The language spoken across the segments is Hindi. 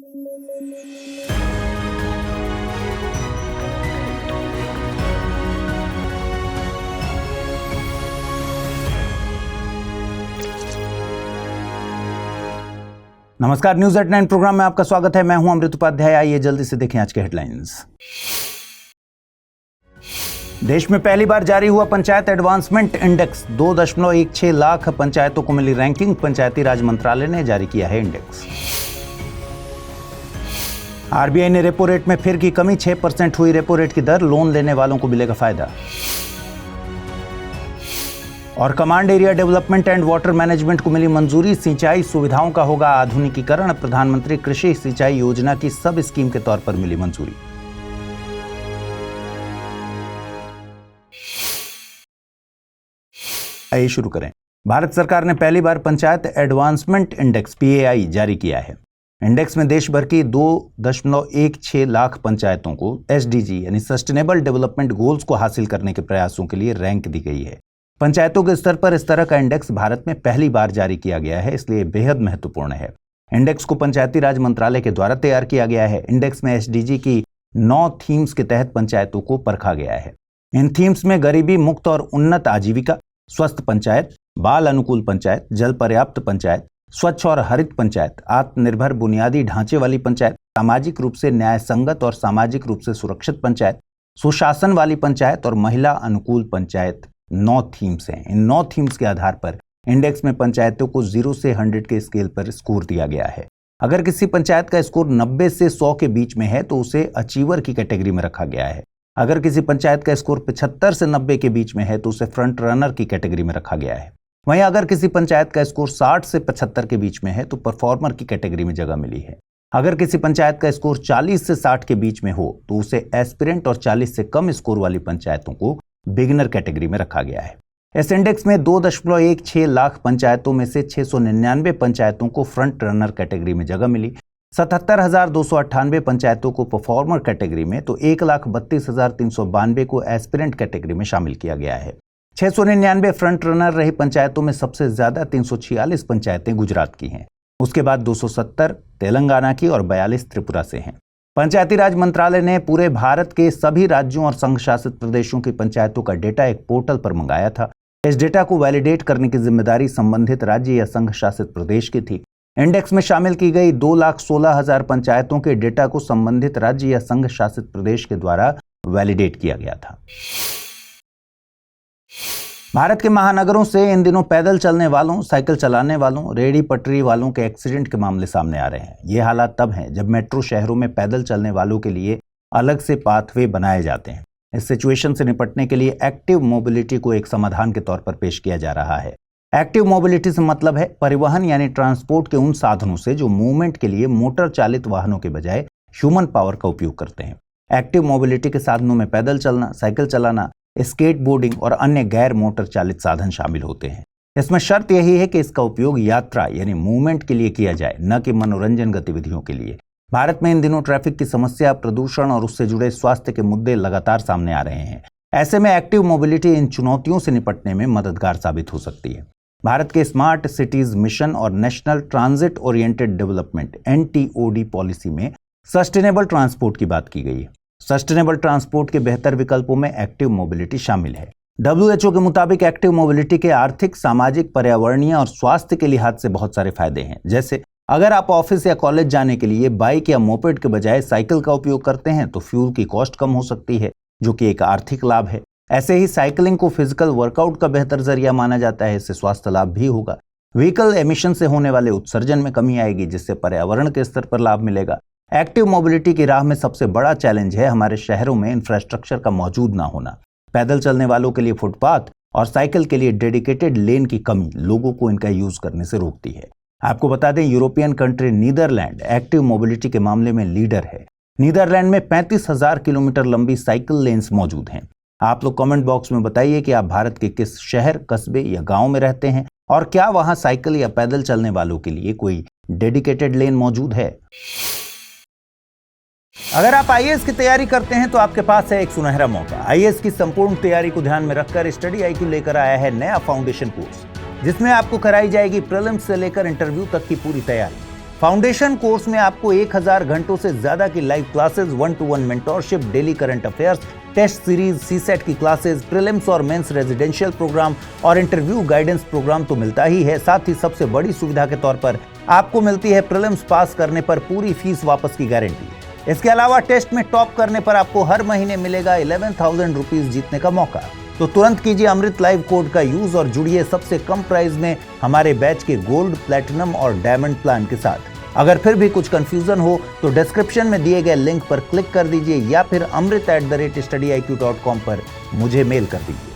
नमस्कार, न्यूज एट 9 प्रोग्राम में आपका स्वागत है। मैं हूं अमृत उपाध्याय। आइए जल्दी से देखें आज के हेडलाइंस। देश में पहली बार जारी हुआ पंचायत एडवांसमेंट इंडेक्स। 2.16 लाख पंचायतों को मिली रैंकिंग। पंचायती राज मंत्रालय ने जारी किया है इंडेक्स। आरबीआई ने रेपो रेट में फिर की कमी। 6% हुई रेपो रेट की दर। लोन लेने वालों को मिलेगा फायदा। और command area development and water management को मिली मंजूरी। सिंचाई सुविधाओं का होगा आधुनिकीकरण। प्रधानमंत्री कृषि सिंचाई योजना की सब स्कीम के तौर पर मिली मंजूरी। आइए शुरू करें। भारत सरकार ने पहली बार पंचायत एडवांसमेंट इंडेक्स PAI जारी किया है। इंडेक्स में देश भर की 2.16 लाख पंचायतों को SDG यानी सस्टेनेबल डेवलपमेंट गोल्स को हासिल करने के प्रयासों के लिए रैंक दी गई है। पंचायतों के स्तर पर इस तरह का इंडेक्स भारत में पहली बार जारी किया गया है, इसलिए बेहद महत्वपूर्ण है। इंडेक्स को पंचायती राज मंत्रालय के द्वारा तैयार किया गया है। इंडेक्स में SDG की 9 थीम्स के तहत पंचायतों को परखा गया है। इन थीम्स में गरीबी मुक्त और उन्नत आजीविका, स्वस्थ पंचायत, बाल अनुकूल पंचायत, जल पर्याप्त पंचायत, स्वच्छ और हरित पंचायत, आत्मनिर्भर बुनियादी ढांचे वाली पंचायत, सामाजिक रूप से न्याय संगत और सामाजिक रूप से सुरक्षित पंचायत, सुशासन वाली पंचायत और महिला अनुकूल पंचायत 9 थीम्स हैं। इन 9 थीम्स के आधार पर इंडेक्स में पंचायतों को 0 से 100 के स्केल पर स्कोर दिया गया है। अगर किसी पंचायत का स्कोर 90 से 100 के बीच में है तो उसे अचीवर की कैटेगरी में रखा गया है। अगर किसी पंचायत का स्कोर 75 से 90 के बीच में है तो उसे फ्रंट रनर की कैटेगरी में रखा गया है। वहीं अगर किसी पंचायत का स्कोर 60 से 75 के बीच में है तो परफॉर्मर की कैटेगरी में जगह मिली है। अगर किसी पंचायत का स्कोर 40 से 60 के बीच में हो तो उसे एस्पिरेंट और 40 से कम स्कोर वाली पंचायतों को बिगिनर कैटेगरी में रखा गया है। इस इंडेक्स में 2.16 लाख पंचायतों में से 699 पंचायतों को फ्रंट रनर कैटेगरी में जगह मिली। 77,298 पंचायतों को परफॉर्मर कैटेगरी में तो 1,32,392 को एस्पिरेंट कैटेगरी में शामिल किया गया है। 699 फ्रंट रनर रही पंचायतों में सबसे ज्यादा 346 पंचायतें गुजरात की हैं। उसके बाद 270 तेलंगाना की और 42 त्रिपुरा से हैं। पंचायती राज मंत्रालय ने पूरे भारत के सभी राज्यों और संघ शासित प्रदेशों की पंचायतों का डेटा एक पोर्टल पर मंगाया था। इस डेटा को वैलिडेट करने की जिम्मेदारी संबंधित राज्य या संघ शासित प्रदेश की थी। इंडेक्स में शामिल की गई 2,16,000 पंचायतों के डेटा को संबंधित राज्य या संघ शासित प्रदेश के द्वारा वैलिडेट किया गया था। भारत के महानगरों से इन दिनों पैदल चलने वालों, साइकिल चलाने वालों, रेहड़ी पटरी वालों के एक्सीडेंट के मामले सामने आ रहे हैं। ये हालात तब हैं जब मेट्रो शहरों में पैदल चलने वालों के लिए अलग से पाथवे बनाए जाते हैं। इस सिचुएशन से निपटने के लिए एक्टिव मोबिलिटी को एक समाधान के तौर पर पेश किया जा रहा है। एक्टिव मोबिलिटी से मतलब है परिवहन यानी ट्रांसपोर्ट के उन साधनों से जो मूवमेंट के लिए मोटर चालित वाहनों के बजाय ह्यूमन पावर का उपयोग करते हैं। एक्टिव मोबिलिटी के साधनों में पैदल चलना, साइकिल चलाना, स्केट बोर्डिंग और अन्य गैर मोटर चालित साधन शामिल होते हैं। इसमें शर्त यही है कि इसका उपयोग यात्रा यानी मूवमेंट के लिए किया जाए, न कि मनोरंजन गतिविधियों के लिए। भारत में इन दिनों ट्रैफिक की समस्या, प्रदूषण और उससे जुड़े स्वास्थ्य के मुद्दे लगातार सामने आ रहे हैं। ऐसे में एक्टिव मोबिलिटी इन चुनौतियों से निपटने में मददगार साबित हो सकती है। भारत के स्मार्ट सिटीज मिशन और national transit oriented development NTOD policy में सस्टेनेबल ट्रांसपोर्ट की बात की गई है। सस्टेनेबल ट्रांसपोर्ट के बेहतर विकल्पों में एक्टिव मोबिलिटी शामिल है। WHO के मुताबिक एक्टिव मोबिलिटी के आर्थिक, सामाजिक, पर्यावरणीय और स्वास्थ्य के लिहाज से बहुत सारे फायदे हैं। जैसे अगर आप ऑफिस या कॉलेज जाने के लिए बाइक या मोपेड के बजाय साइकिल का उपयोग करते हैं तो फ्यूल की कॉस्ट कम हो सकती है, जो कि एक आर्थिक लाभ है। ऐसे ही साइकिलिंग को फिजिकल वर्कआउट का बेहतर जरिया माना जाता है, इससे स्वास्थ्य लाभ भी होगा। व्हीकल एमिशन से होने वाले उत्सर्जन में कमी आएगी, जिससे पर्यावरण के स्तर पर लाभ मिलेगा। एक्टिव मोबिलिटी की राह में सबसे बड़ा चैलेंज है हमारे शहरों में इंफ्रास्ट्रक्चर का मौजूद ना होना। पैदल चलने वालों के लिए फुटपाथ और साइकिल के लिए डेडिकेटेड लेन की कमी लोगों को इनका यूज करने से रोकती है। आपको बता दें, European country Netherlands active mobility के मामले में लीडर है। नीदरलैंड में 35,000 किलोमीटर लंबी साइकिल लेन्स मौजूद हैं। आप लोग कमेंट बॉक्स में बताइए कि आप भारत के किस शहर, कस्बे या गांव में रहते हैं और क्या वहां साइकिल या पैदल चलने वालों के लिए कोई डेडिकेटेड लेन मौजूद है। अगर आप IAS की तैयारी करते हैं तो आपके पास है एक सुनहरा मौका। IAS की संपूर्ण तैयारी को ध्यान में रखकर स्टडी IQ लेकर आया है नया फाउंडेशन कोर्स, जिसमें आपको कराई जाएगी प्रीलिम्स से लेकर इंटरव्यू तक की पूरी तैयारी। फाउंडेशन कोर्स में आपको 1000 घंटों से ज्यादा की live classes, 1-to-1 mentorship, daily current affairs, test series, CSAT की क्लासेस, प्रीलिम्स और मेंस रेजिडेंशियल प्रोग्राम और इंटरव्यू गाइडेंस प्रोग्राम तो मिलता ही है। साथ ही सबसे बड़ी सुविधा के तौर पर आपको मिलती है प्रीलिम्स पास करने पर पूरी फीस वापस की गारंटी। इसके अलावा टेस्ट में टॉप करने पर आपको हर महीने मिलेगा 11,000 रुपीज जीतने का मौका। तो तुरंत कीजिए अमृत लाइव कोड का यूज और जुड़िए सबसे कम प्राइस में हमारे बैच के गोल्ड, प्लैटिनम और डायमंड प्लान के साथ। अगर फिर भी कुछ कंफ्यूजन हो तो डिस्क्रिप्शन में दिए गए लिंक पर क्लिक कर दीजिए या फिर amrit@studiiq.com पर मुझे मेल कर दीजिए।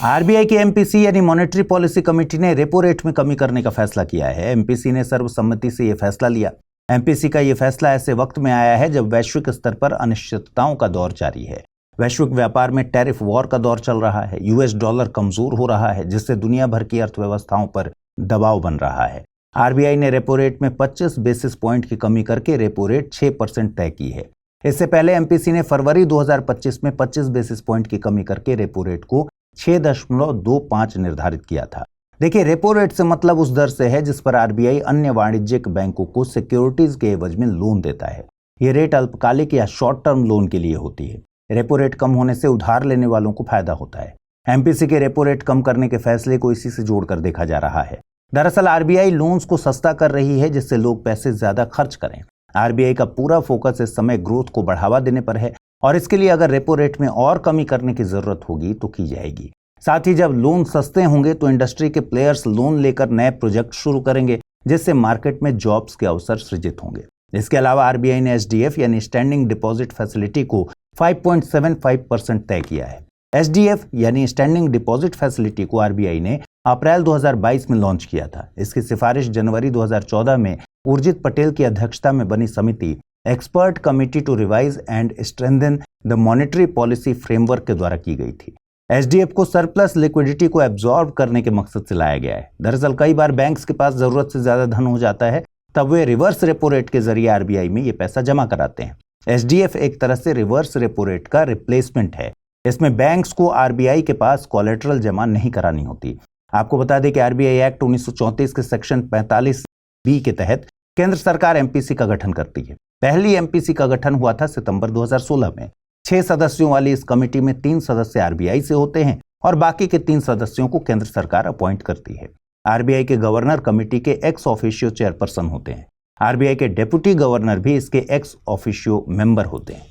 आरबीआई के एमपीसी यानी मॉनेटरी पॉलिसी कमेटी ने रेपो रेट में कमी करने का फैसला किया है। एमपीसी ने सर्वसम्मति से यह फैसला लिया। एमपीसी का यह फैसला ऐसे वक्त में आया है जब वैश्विक स्तर पर अनिश्चितताओं का दौर जारी है। वैश्विक व्यापार में टैरिफ वॉर का दौर चल रहा है। यूएस डॉलर कमजोर हो रहा है, जिससे दुनिया भर की अर्थव्यवस्थाओं पर दबाव बन रहा है। आरबीआई ने रेपो रेट में 25 बेसिस पॉइंट की कमी करके रेपो रेट 6% तय की है। इससे पहले एमपीसी ने फरवरी 2025 में 25 बेसिस पॉइंट की कमी करके रेपो रेट को 6.25 निर्धारित किया था। देखिए, रेपो रेट से मतलब उस दर से है जिस पर आरबीआई अन्य वाणिज्यिक बैंकों को सिक्योरिटीज के एवज में लोन देता है। ये रेट अल्पकालिक या शॉर्ट टर्म लोन के लिए होती है। रेपो रेट कम होने से उधार लेने वालों को फायदा होता है। एमपीसी के रेपो रेट कम करने के फैसले को इसी से जोड़कर देखा जा रहा है। दरअसल आरबीआई लोन्स को सस्ता कर रही है, जिससे लोग पैसे ज्यादा खर्च करें। आरबीआई का पूरा फोकस इस समय ग्रोथ को बढ़ावा देने पर है और इसके लिए अगर रेपो रेट में और कमी करने की जरूरत होगी तो की जाएगी। साथ ही जब लोन सस्ते होंगे तो इंडस्ट्री के प्लेयर्स लोन लेकर नए प्रोजेक्ट शुरू करेंगे, जिससे मार्केट में जॉब्स के अवसर सृजित होंगे। इसके अलावा आरबीआई ने एसडीएफ यानी स्टैंडिंग डिपॉजिट फैसिलिटी को 5.75% तय किया है। एसडीएफ यानी स्टैंडिंग डिपॉजिट फैसिलिटी को आरबीआई ने अप्रैल 2022 में लॉन्च किया था। इसकी सिफारिश जनवरी 2014 में उर्जित पटेल की अध्यक्षता में बनी समिति expert committee to revise and strengthen the monetary policy framework के द्वारा की गई थी। एसडीएफ को सरप्लस लिक्विडिटी को एब्जॉर्ब करने के मकसद से लाया गया है। दरअसल कई बार बैंक्स के पास जरूरत से ज्यादा धन हो जाता है, तब वे रिवर्स रेपो रेट के जरिए आरबीआई में ये पैसा जमा कराते हैं। एसडीएफ एक तरह से रिवर्स रेपो रेट का रिप्लेसमेंट है। इसमें बैंक्स को आरबीआई के पास कोलेटरल जमा नहीं करानी होती। आपको बता दें कि आरबीआई एक्ट 1934 के सेक्शन 45B के तहत केंद्र सरकार एमपीसी का गठन करती है। पहली एमपीसी का गठन हुआ था सितंबर 2016 में। 6 सदस्यों वाली इस कमेटी में 3 सदस्य आरबीआई से होते हैं और बाकी के 3 सदस्यों को केंद्र सरकार अपॉइंट करती है। आरबीआई के गवर्नर कमेटी के एक्स ऑफिशियो चेयरपर्सन होते हैं। आरबीआई के डेप्यूटी गवर्नर भी इसके एक्स ऑफिशियो मेंबर होते हैं।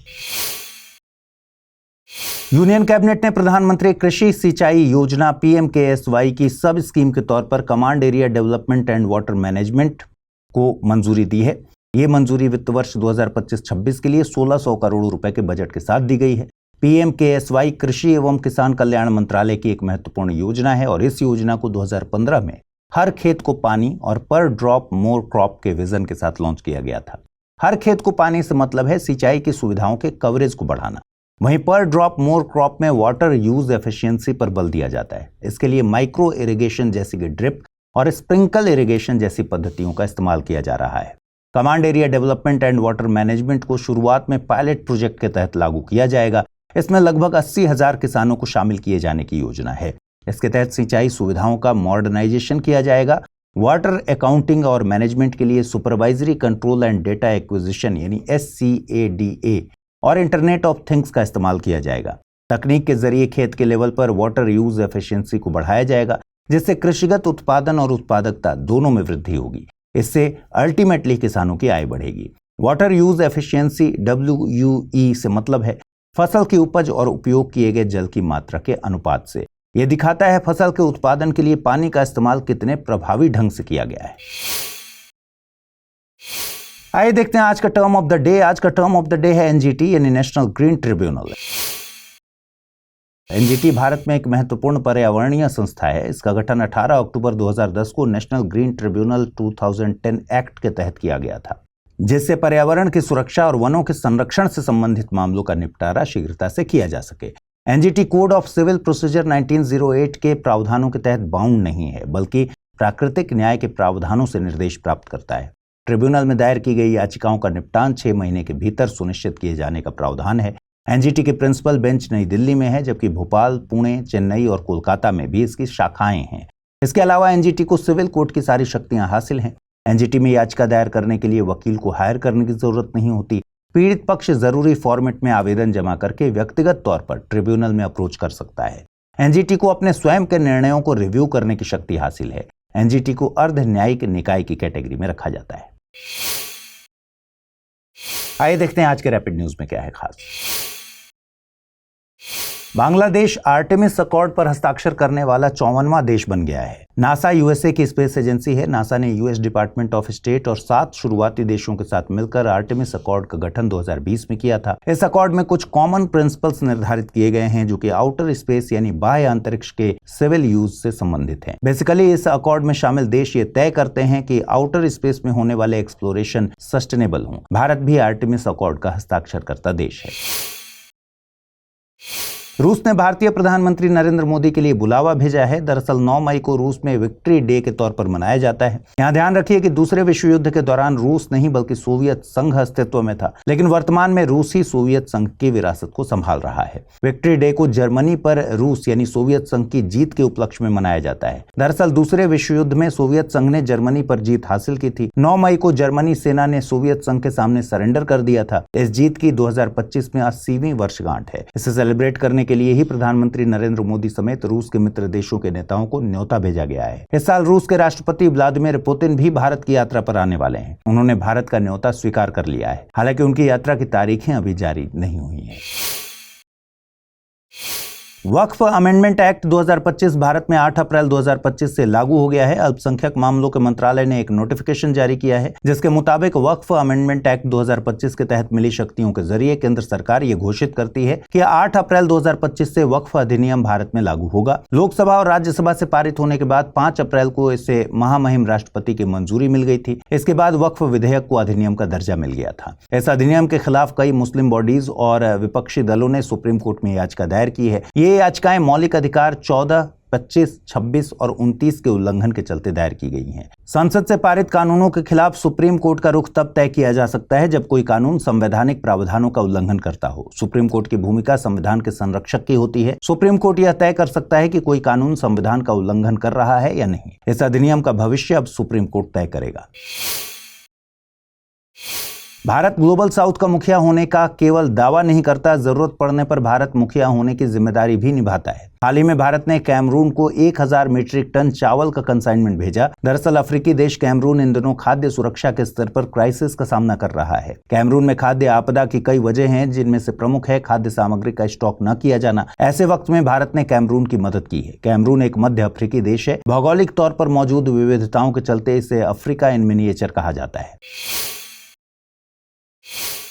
यूनियन कैबिनेट ने प्रधानमंत्री कृषि सिंचाई योजना पीएमकेएसवाई की सब स्कीम के तौर पर command area development and water management को मंजूरी दी है। ये मंजूरी वित्त वर्ष 2025-26 के लिए 1600 करोड़ रुपए के बजट के साथ दी गई है। पीएमकेएसवाई कृषि एवं किसान कल्याण मंत्रालय की एक महत्वपूर्ण योजना है और इस योजना को 2015 में हर खेत को पानी और पर ड्रॉप मोर क्रॉप के विजन के साथ लॉन्च किया गया था। हर खेत को पानी से मतलब है सिंचाई की सुविधाओं के कवरेज को बढ़ाना। वहीं पर ड्रॉप मोर क्रॉप में वाटर यूज एफिशिएंसी पर बल दिया जाता है। इसके लिए माइक्रो इरिगेशन जैसी कि ड्रिप और स्प्रिंकल इरिगेशन जैसी पद्धतियों का इस्तेमाल किया जा रहा है। Command area development and water management को शुरुआत में पायलट प्रोजेक्ट के तहत लागू किया जाएगा। इसमें लगभग 80,000 किसानों को शामिल किए जाने की योजना है। इसके तहत सिंचाई सुविधाओं का मॉडर्नाइजेशन किया जाएगा। वाटर अकाउंटिंग और मैनेजमेंट के लिए supervisory control and data acquisition यानी SCADA और इंटरनेट ऑफ थिंग्स का इस्तेमाल किया जाएगा। तकनीक के जरिए खेत के लेवल पर वाटर यूज एफिशिएंसी को बढ़ाया जाएगा, जिससे कृषिगत उत्पादन और उत्पादकता दोनों में वृद्धि होगी। इससे अल्टीमेटली किसानों की आय बढ़ेगी। वाटर यूज एफिशिएंसी WUE से मतलब है फसल की उपज और उपयोग किए गए जल की मात्रा के अनुपात से। यह दिखाता है फसल के उत्पादन के लिए पानी का इस्तेमाल कितने प्रभावी ढंग से किया गया है। आइए देखते हैं आज का टर्म ऑफ द डे। आज का टर्म ऑफ द डे है एनजीटी यानी national green tribunal. NGT Bharat में एक महत्वपूर्ण पर्यावरणीय संस्था है। इसका गठन 18 अक्टूबर 2010 को नेशनल ग्रीन ट्रिब्यूनल 2010 एक्ट के तहत किया गया था, जिससे पर्यावरण की सुरक्षा और वनों के संरक्षण से संबंधित मामलों का निपटारा शीघ्रता से किया जा सके। NGT code of civil procedure 1908 के प्रावधानों के तहत बाउंड नहीं है, बल्कि प्राकृतिक न्याय के प्रावधानों से निर्देश प्राप्त करता है। ट्रिब्यूनल में दायर की गई याचिकाओं का निपटान 6 महीने के भीतर सुनिश्चित किए जाने का प्रावधान है। एनजीटी के प्रिंसिपल बेंच नई दिल्ली में है, जबकि भोपाल, पुणे, चेन्नई और कोलकाता में भी इसकी शाखाएं हैं। इसके अलावा एनजीटी को सिविल कोर्ट की सारी शक्तियां हासिल हैं। एनजीटी में याचिका दायर करने के लिए वकील को हायर करने की जरूरत नहीं होती। पीड़ित पक्ष जरूरी फॉर्मेट में आवेदन जमा करके व्यक्तिगत तौर पर ट्रिब्यूनल में अप्रोच कर सकता है। एनजीटी को अपने स्वयं के निर्णयों को रिव्यू करने की शक्ति हासिल है। एनजीटी को अर्ध न्यायिक निकाय की कैटेगरी में रखा जाता है। आइए देखते हैं आज के रैपिड न्यूज में क्या है खास। बांग्लादेश आर्टेमिस अकॉर्ड पर हस्ताक्षर करने वाला 54वां देश बन गया है। नासा यूएसए की स्पेस एजेंसी है। नासा ने यूएस डिपार्टमेंट ऑफ स्टेट और 7 शुरुआती देशों के साथ मिलकर आर्टेमिस अकॉर्ड का गठन 2020 में किया था। इस अकॉर्ड में कुछ कॉमन प्रिंसिपल्स निर्धारित किए गए हैं जो कि आउटर स्पेस यानी बाह्य अंतरिक्ष के सिविल यूज से संबंधित हैं। बेसिकली इस अकॉर्ड में शामिल देश ये तय करते हैं कि आउटर स्पेस में होने वाले एक्सप्लोरेशन सस्टेनेबल हों। भारत भी आर्टेमिस अकॉर्ड का हस्ताक्षरकर्ता देश है। रूस ने भारतीय प्रधानमंत्री नरेंद्र मोदी के लिए बुलावा भेजा है। दरअसल 9 मई को रूस में विक्ट्री डे के तौर पर मनाया जाता है। यहाँ ध्यान रखिए कि दूसरे विश्व युद्ध के दौरान रूस नहीं बल्कि सोवियत संघ अस्तित्व में था, लेकिन वर्तमान में रूस ही सोवियत संघ की विरासत को संभाल रहा है। विक्ट्री डे को जर्मनी पर रूस यानी सोवियत संघ की जीत के उपलक्ष्य में मनाया जाता है। दरअसल दूसरे विश्व युद्ध में सोवियत संघ ने जर्मनी पर जीत हासिल की थी। 9 मई को जर्मनी सेना ने सोवियत संघ के सामने सरेंडर कर दिया था। इस जीत की 2025 में 80वीं वर्षगांठ है। इसे सेलिब्रेट करने के लिए ही प्रधानमंत्री नरेंद्र मोदी समेत रूस के मित्र देशों के नेताओं को न्योता भेजा गया है। इस साल रूस के राष्ट्रपति व्लादिमीर पुतिन भी भारत की यात्रा पर आने वाले हैं। उन्होंने भारत का न्योता स्वीकार कर लिया है। हालांकि उनकी यात्रा की तारीखें अभी जारी नहीं हुई हैं। वक्फ अमेंडमेंट एक्ट 2025 भारत में 8 अप्रैल 2025 से लागू हो गया है। अल्पसंख्यक मामलों के मंत्रालय ने एक नोटिफिकेशन जारी किया है जिसके मुताबिक वक्फ अमेंडमेंट एक्ट 2025 के तहत मिली शक्तियों के जरिए केंद्र सरकार ये घोषित करती है कि 8 अप्रैल 2025 से वक्फ अधिनियम भारत में लागू होगा। लोकसभा और राज्यसभा से पारित होने के बाद 5 अप्रैल को इसे महामहिम राष्ट्रपति की मंजूरी मिल गई थी। इसके बाद वक्फ विधेयक को अधिनियम का दर्जा मिल गया था। इस अधिनियम के खिलाफ कई मुस्लिम बॉडीज और विपक्षी दलों ने सुप्रीम कोर्ट में याचिका दायर की है। ये याचिकाएं मौलिक अधिकार 14, 25, 26 और 29 के उल्लंघन के चलते दायर की गई हैं। संसद से पारित कानूनों के खिलाफ सुप्रीम कोर्ट का रुख तब तय किया जा सकता है जब कोई कानून संवैधानिक प्रावधानों का उल्लंघन करता हो। सुप्रीम कोर्ट की भूमिका संविधान के संरक्षक की होती है। सुप्रीम कोर्ट यह तय कर सकता है कि कोई कानून संविधान का उल्लंघन कर रहा है या नहीं। इस अधिनियम का भविष्य अब सुप्रीम कोर्ट तय करेगा। भारत ग्लोबल साउथ का मुखिया होने का केवल दावा नहीं करता, जरूरत पड़ने पर भारत मुखिया होने की जिम्मेदारी भी निभाता है। हाल ही में भारत ने कैमरून को 1000 मीट्रिक टन चावल का कंसाइनमेंट भेजा। दरअसल अफ्रीकी देश कैमरून इन दिनों खाद्य सुरक्षा के स्तर पर क्राइसिस का सामना कर रहा है। कैमरून में खाद्य आपदा की कई वजह हैं, जिनमें से प्रमुख है खाद्य सामग्री का स्टॉक न किया जाना। ऐसे वक्त में भारत ने कैमरून की मदद की है। कैमरून एक मध्य अफ्रीकी देश है। भौगोलिक तौर पर मौजूद विविधताओं के चलते इसे अफ्रीका इन मिनिएचर कहा जाता है।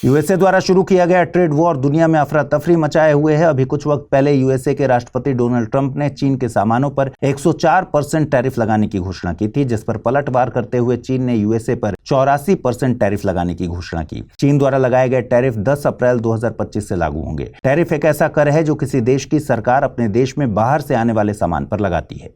यूएसए द्वारा शुरू किया गया ट्रेड वॉर दुनिया में अफरा तफरी मचाए हुए है। अभी कुछ वक्त पहले यूएसए के राष्ट्रपति डोनाल्ड ट्रंप ने चीन के सामानों पर 104% टैरिफ लगाने की घोषणा की थी, जिस पर पलटवार करते हुए चीन ने यूएसए पर 84% टैरिफ लगाने की घोषणा की। चीन द्वारा लगाए गए टैरिफ 10 अप्रैल 2025 से लागू होंगे। टैरिफ एक ऐसा कर है जो किसी देश की सरकार अपने देश में बाहर से आने वाले सामान पर लगाती है।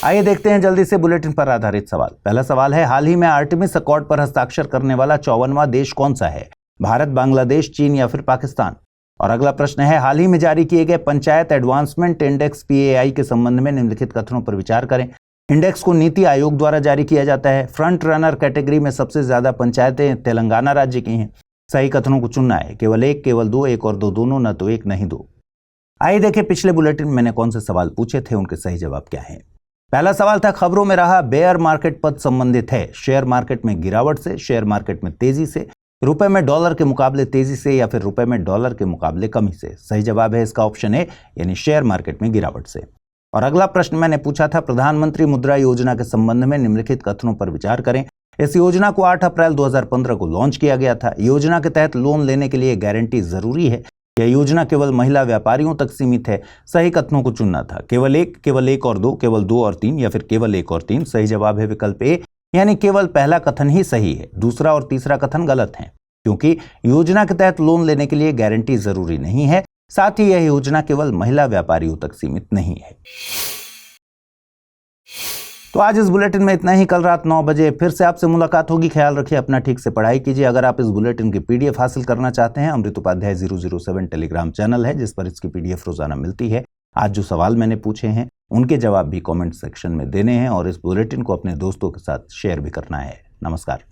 आइए देखते हैं जल्दी से बुलेटिन पर आधारित सवाल। पहला सवाल है, हाल ही में आर्टेमिस अकॉर्ड पर हस्ताक्षर करने वाला 54वां देश कौन सा है? भारत, बांग्लादेश, चीन या फिर पाकिस्तान? और अगला प्रश्न है, हाल ही में जारी किए गए पंचायत एडवांसमेंट इंडेक्स PAI के संबंध में निम्नलिखित कथनों पर विचार करें। इंडेक्स को नीति आयोग द्वारा जारी किया जाता है। फ्रंट रनर कैटेगरी में सबसे ज्यादा पंचायतें तेलंगाना राज्य की हैं। सही कथनों को चुनना है, केवल एक, केवल दो, एक और दो, दोनों, न तो एक नहीं दो। आइए देखें पिछले बुलेटिन में मैंने कौन से सवाल पूछे थे, उनके सही जवाब क्या है। पहला सवाल था, खबरों में रहा बेयर मार्केट पद संबंधित है शेयर मार्केट में गिरावट से, शेयर मार्केट में तेजी से, रुपए में डॉलर के मुकाबले तेजी से या फिर रुपए में डॉलर के मुकाबले कमी से। सही जवाब है इसका ऑप्शन ए, यानी शेयर मार्केट में गिरावट से। और अगला प्रश्न मैंने पूछा था, प्रधानमंत्री मुद्रा योजना के संबंध में निम्नलिखित कथनों पर विचार करें। इस योजना को 8 अप्रैल 2015 को लॉन्च किया गया था। योजना के तहत लोन लेने के लिए गारंटी जरूरी है। यह योजना केवल महिला व्यापारियों तक सीमित है। सही कथनों को चुनना था, केवल एक और दो, केवल दो और तीन या फिर केवल एक और तीन। सही जवाब है विकल्प ए, यानी केवल पहला कथन ही सही है, दूसरा और तीसरा कथन गलत है, क्योंकि योजना के तहत लोन लेने के लिए गारंटी जरूरी नहीं है। साथ ही यह योजना केवल महिला व्यापारियों तक सीमित नहीं है। तो आज इस बुलेटिन में इतना ही। कल रात 9 बजे फिर से आपसे मुलाकात होगी। ख्याल रखिए, अपना ठीक से पढ़ाई कीजिए। अगर आप इस बुलेटिन की PDF हासिल करना चाहते हैं, अमृत उपाध्याय 007 टेलीग्राम चैनल है जिस पर इसकी PDF रोजाना मिलती है। आज जो सवाल मैंने पूछे हैं उनके जवाब भी कमेंट सेक्शन में देने हैं और इस बुलेटिन को अपने दोस्तों के साथ शेयर भी करना है। नमस्कार।